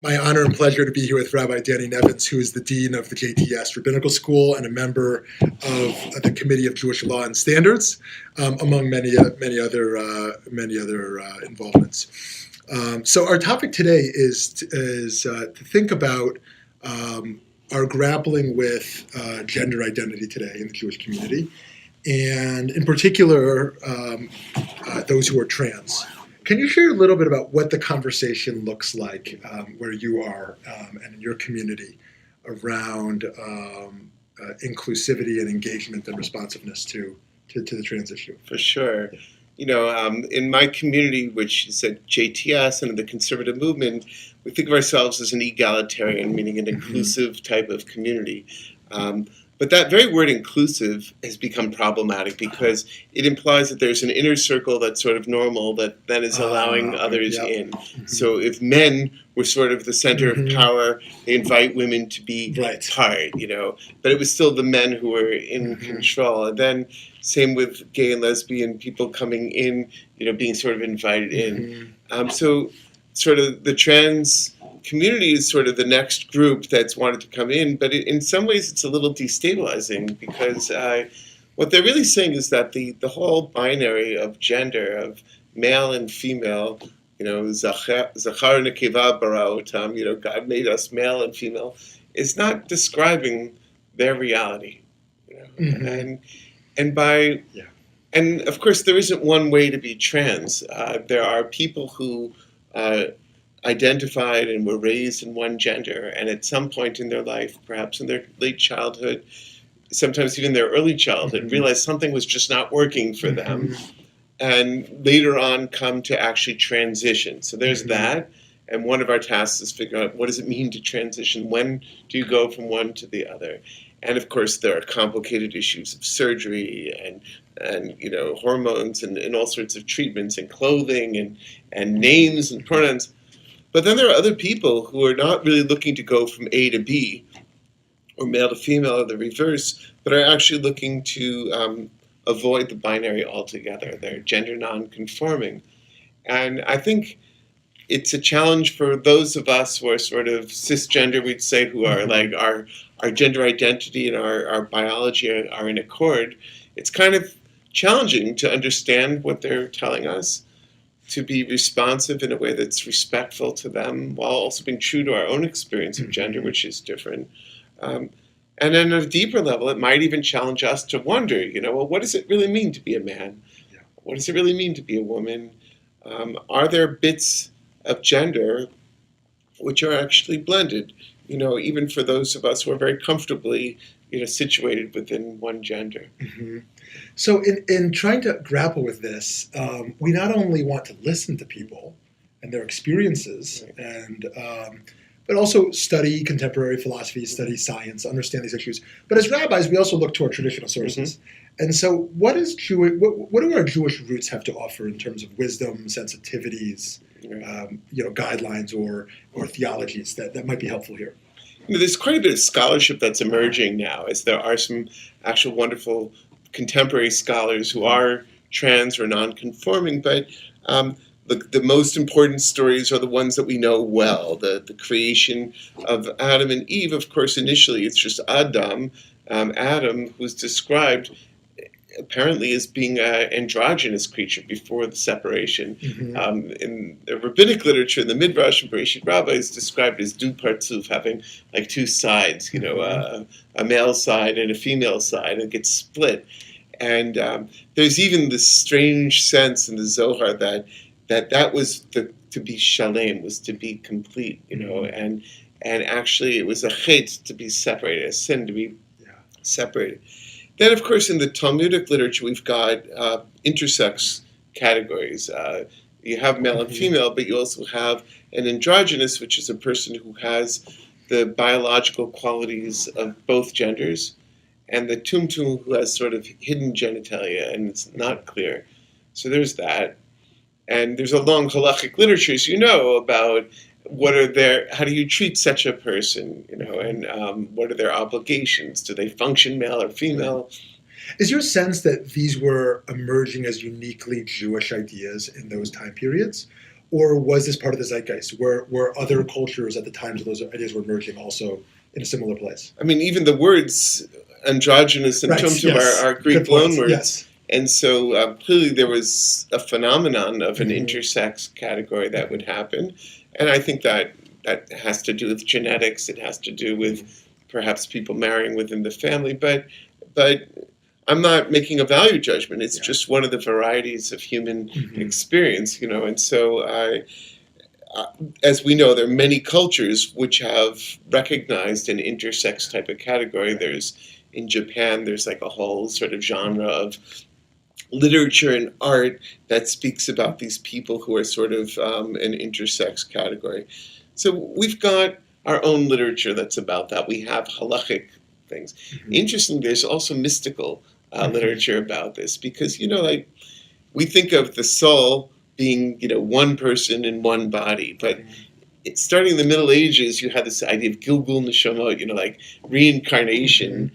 My honor and pleasure to be here with Rabbi Danny Nevins, who is the Dean of the JTS Rabbinical School and a member of the Committee of Jewish Law and Standards, among many other involvements. So our topic today is to think about our grappling with gender identity today in the Jewish community, and in particular, those who are trans. Can you share a little bit about what the conversation looks like where you are and in your community around inclusivity and engagement and responsiveness to the trans issue? For sure. You know, in my community, which is at JTS and in the conservative movement, we think of ourselves as an egalitarian, meaning an inclusive type of community. But that very word inclusive has become problematic because it implies that there's an inner circle that's sort of normal that then is allowing others in. So if men were sort of the center of power, they invite women to be part, but it was still the men who were in control. And then same with gay and lesbian people coming in, being sort of invited in. So sort of the trans community is sort of the next group that's wanted to come in, but in some ways it's a little destabilizing because what they're really saying is that the whole binary of gender, of male and female, Zachar nekeva bara otam, God made us male and female, is not describing their reality. And of course there isn't one way to be trans. There are people who identified and were raised in one gender, and at some point in their life, perhaps in their late childhood, sometimes even their early childhood, realized something was just not working for them, and later on come to actually transition. So there's that, and one of our tasks is figure out what does it mean to transition? When do you go from one to the other? And of course, there are complicated issues of surgery and hormones and all sorts of treatments and clothing and names and pronouns. But then there are other people who are not really looking to go from A to B, or male to female, or the reverse, but are actually looking to avoid the binary altogether. They're gender non-conforming. And I think it's a challenge for those of us who are sort of cisgender, we'd say, who are like our gender identity and our biology are in accord. It's kind of challenging to understand what they're telling us, to be responsive in a way that's respectful to them while also being true to our own experience of gender, which is different. And then at a deeper level, it might even challenge us to wonder, well, what does it really mean to be a man? What does it really mean to be a woman? Are there bits of gender which are actually blended, even for those of us who are very comfortably situated within one gender? So in trying to grapple with this, we not only want to listen to people and their experiences, but also study contemporary philosophy, study science, understand these issues. But as rabbis, we also look to our traditional sources. And so what do our Jewish roots have to offer in terms of wisdom, sensitivities, guidelines or theologies that might be helpful here? There's quite a bit of scholarship that's emerging now, as there are some actual wonderful contemporary scholars who are trans or non-conforming, but the most important stories are the ones that we know well. The creation of Adam and Eve, of course, initially it's just Adam, who's described apparently as being an androgynous creature before the separation. In the rabbinic literature, in the Midrash and Bereshit Rabbah, is described as du partzuf, having like two sides, a male side and a female side, and it gets split. And there's even this strange sense in the Zohar that was to be shalem, was to be complete, and actually it was a chet to be separated, a sin to be separated. Then, of course, in the Talmudic literature, we've got intersex categories. You have male and female, but you also have an androgynous, which is a person who has the biological qualities of both genders, and the tumtum, who has sort of hidden genitalia, and it's not clear. So there's that. And there's a long halachic literature, as you know, about how do you treat such a person, and what are their obligations? Do they function male or female? Is your sense that these were emerging as uniquely Jewish ideas in those time periods? or was this part of the zeitgeist? Were other cultures at the times those ideas were emerging also in a similar place? I mean, even the words androgynous and Right, tumtum yes. are Greek Good points, loanwords. yes. And so clearly there was a phenomenon of an Mhm. intersex category that would happen. And I think that has to do with genetics. It has to do with perhaps people marrying within the family. But I'm not making a value judgment. It's just one of the varieties of human experience, And so as we know, there are many cultures which have recognized an intersex type of category. In Japan, there's like a whole sort of genre of literature and art that speaks about these people who are sort of an intersex category. So we've got our own literature that's about that. We have halachic things. Interestingly, there's also mystical literature about this because, like we think of the soul being, one person in one body, but starting in the Middle Ages, you had this idea of Gilgul Neshomot, like reincarnation.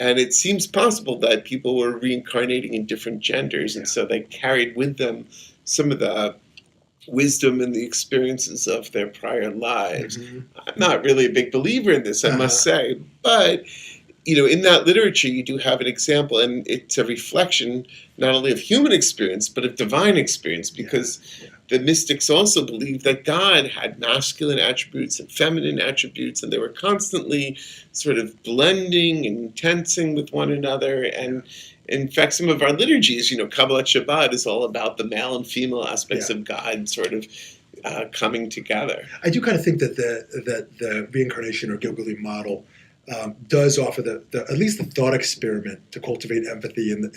And it seems possible that people were reincarnating in different genders, and so they carried with them some of the wisdom and the experiences of their prior lives. I'm not really a big believer in this, I must say, but in that literature you do have an example, and it's a reflection not only of human experience but of divine experience, because the mystics also believed that God had masculine attributes and feminine attributes, and they were constantly sort of blending and tensing with one another. And in fact, some of our liturgies, Kabbalat Shabbat is all about the male and female aspects of God sort of coming together. I do kind of think that the reincarnation or Gilguli model does offer at least the thought experiment to cultivate empathy and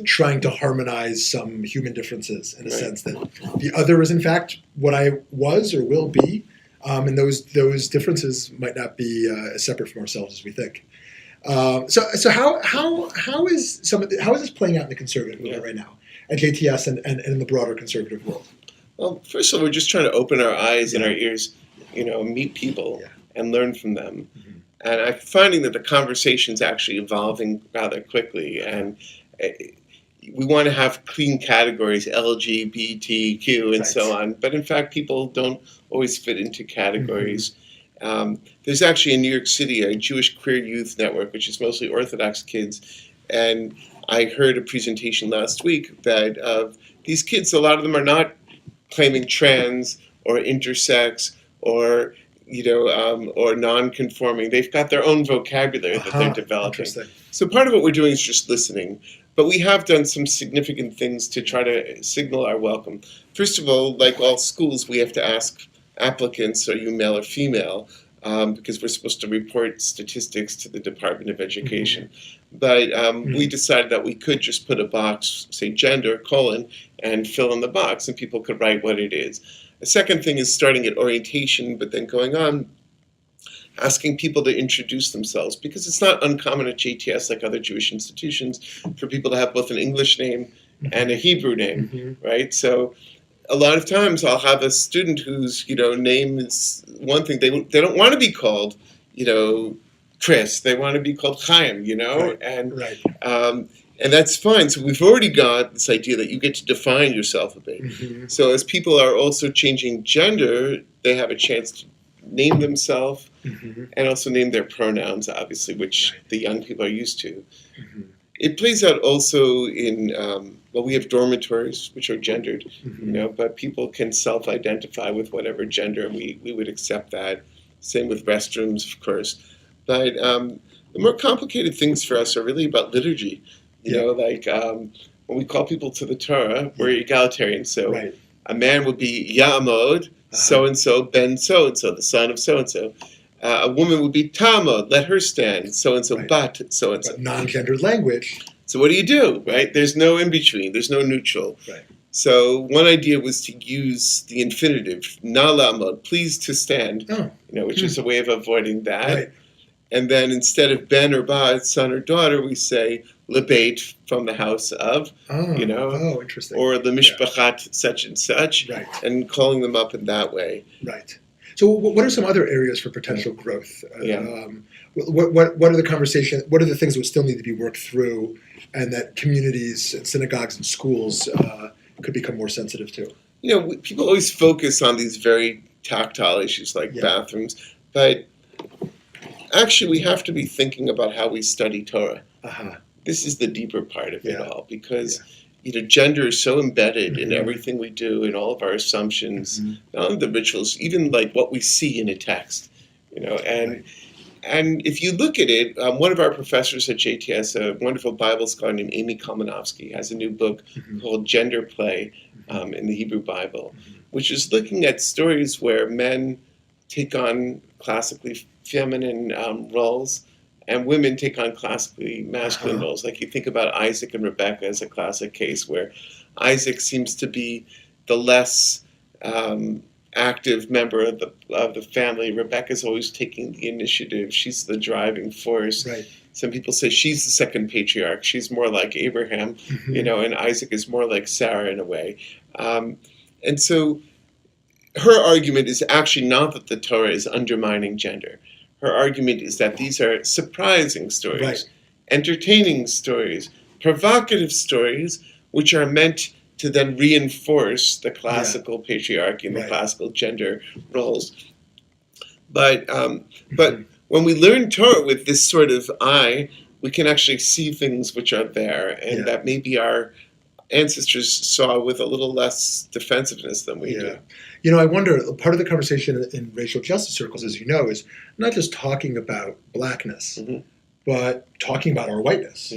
trying to harmonize some human differences in a sense that the other is in fact what I was or will be, and those differences might not be as separate from ourselves as we think. So how is this playing out in the conservative movement right now at JTS and in the broader conservative world? Well, first of all, we're just trying to open our eyes and our ears, meet people and learn from them. And I'm finding that the conversation's actually evolving rather quickly, and we want to have clean categories, LGBTQ and so on, but in fact people don't always fit into categories. There's actually in New York City a Jewish queer youth network, which is mostly Orthodox kids, and I heard a presentation last week that these kids, a lot of them are not claiming trans or intersex or or non-conforming. They've got their own vocabulary that they're developing. So part of what we're doing is just listening. But we have done some significant things to try to signal our welcome. First of all, like all schools, we have to ask applicants, are you male or female? Because we're supposed to report statistics to the Department of Education. But we decided that we could just put a box, say gender, and fill in the box, and people could write what it is. The second thing is starting at orientation, but then going on, asking people to introduce themselves, because it's not uncommon at JTS, like other Jewish institutions, for people to have both an English name and a Hebrew name, right? So a lot of times I'll have a student whose, name is one thing. They don't want to be called, Chris. They want to be called Chaim, and that's fine. So we've already got this idea that you get to define yourself a bit. So as people are also changing gender, they have a chance to name themselves and also name their pronouns, obviously, which the young people are used to. It plays out also in, we have dormitories, which are gendered, but people can self-identify with whatever gender, and we would accept that. Same with restrooms, of course. But the more complicated things for us are really about liturgy. When we call people to the Torah, we're egalitarian. So a man would be Ya'amod, so-and-so, ben so-and-so, the son of so-and-so. A woman would be Talmud, let her stand, so-and-so, bat, so-and-so. But non-gendered language. So what do? Right? There's no in-between. There's no neutral. So one idea was to use the infinitive, na la'amod, please to stand, which is a way of avoiding that. And then instead of ben or bat, son or daughter, we say lebeit, from the house of, interesting. or the mishpachat such and such, and calling them up in that way. So what are some other areas for potential growth? What are the conversations, what are the things that would still need to be worked through and that communities and synagogues and schools could become more sensitive to? people always focus on these very tactile issues like bathrooms, but actually we have to be thinking about how we study Torah. This is the deeper part of it all, because gender is so embedded in everything we do, in all of our assumptions, not only the rituals, even like what we see in a text, and if you look at it, one of our professors at JTS, a wonderful Bible scholar named Amy Kalmanovsky, has a new book called Gender Play in the Hebrew Bible, which is looking at stories where men take on classically feminine roles and women take on classically masculine roles. Like you think about Isaac and Rebecca as a classic case where Isaac seems to be the less active member of the family. Rebecca's always taking the initiative. She's the driving force. Right. Some people say she's the second patriarch. She's more like Abraham, and Isaac is more like Sarah in a way. And so her argument is actually not that the Torah is undermining gender. Her argument is that these are surprising stories, entertaining stories, provocative stories, which are meant to then reinforce the classical patriarchy and the classical gender roles. But when we learn Torah with this sort of eye, we can actually see things which are there, and that maybe our ancestors saw with a little less defensiveness than we do. I wonder, part of the conversation in racial justice circles, as you know, is not just talking about blackness, but talking about our whiteness.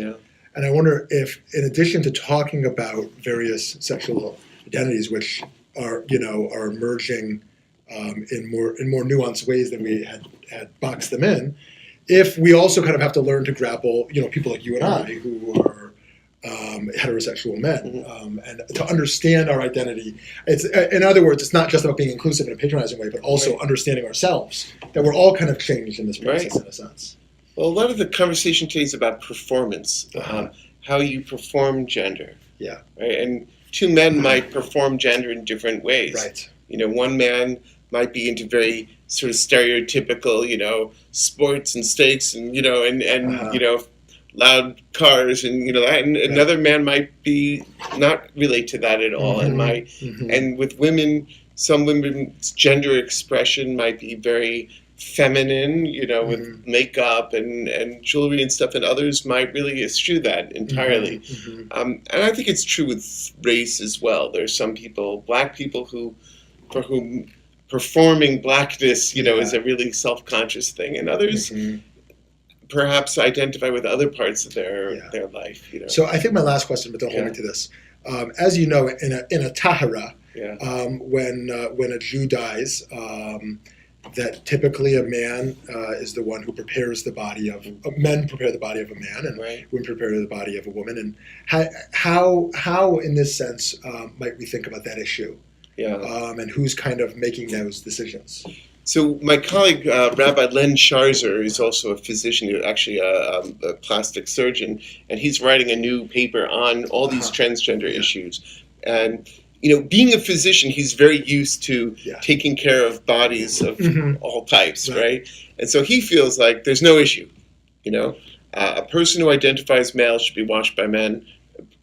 And I wonder if, in addition to talking about various sexual identities, which are emerging in more nuanced ways than we had boxed them in, if we also kind of have to learn to grapple, people like you and I, who are heterosexual men, and to understand our identity. It's, in other words, it's not just about being inclusive in a patronizing way, but also understanding ourselves, that we're all kind of changed in this process in a sense. Well, a lot of the conversation today is about performance, how you perform gender. Right? And two men might perform gender in different ways. One man might be into very sort of stereotypical, sports and steaks and loud cars and that, and another man might be not relate to that at all, and might and with women, some women's gender expression might be very feminine, with makeup and jewelry and stuff, and others might really eschew that entirely. And I think it's true with race as well. There's some people, black people, for whom performing blackness, is a really self-conscious thing, and others perhaps identify with other parts of their life. So I think my last question, but don't hold me to this. As you know, in a tahara, when a Jew dies, that typically a man is the one who prepares the body of men prepare the body of a man, and women prepare the body of a woman. And how in this sense might we think about that issue? And who's kind of making those decisions? So my colleague, Rabbi Len Sharzer, is also a physician, actually a plastic surgeon, and he's writing a new paper on all these transgender issues. And, being a physician, he's very used to taking care of bodies of all types, right? And so he feels like there's no issue. A person who identifies male should be washed by men.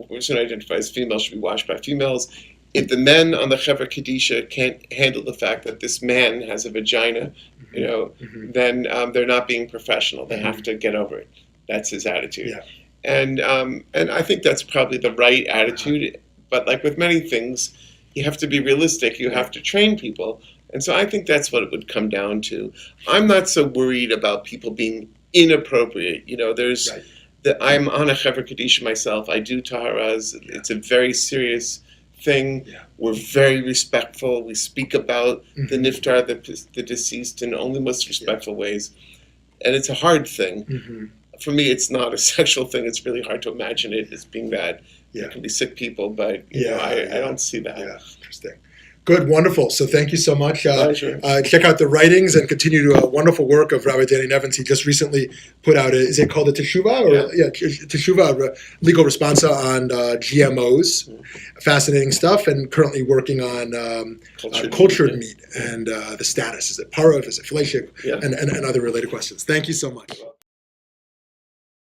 A person who identifies female should be washed by females. If the men on the Chevra Kadisha can't handle the fact that this man has a vagina, then they're not being professional. They have to get over it. That's his attitude. And I think that's probably the right attitude. But like with many things, you have to be realistic. You have to train people. And so I think that's what it would come down to. I'm not so worried about people being inappropriate. I'm on a Chevra Kadisha myself. I do taharas. It's a very serious thing. We're very respectful. We speak about the niftar, the deceased, in only most respectful ways. And it's a hard thing. For me, it's not a sexual thing. It's really hard to imagine it as being that. It can be sick people, but I don't see that. Interesting. Good, wonderful. So thank you so much. Pleasure. Check out the writings and continue to wonderful work of Rabbi Danny Nevins. He just recently put out, is it called a Teshuvah? Teshuvah, legal responsa on GMOs. Fascinating stuff, and currently working on cultured meat and the status. Is it parov? Is it fleishik? And other related questions. Thank you so much.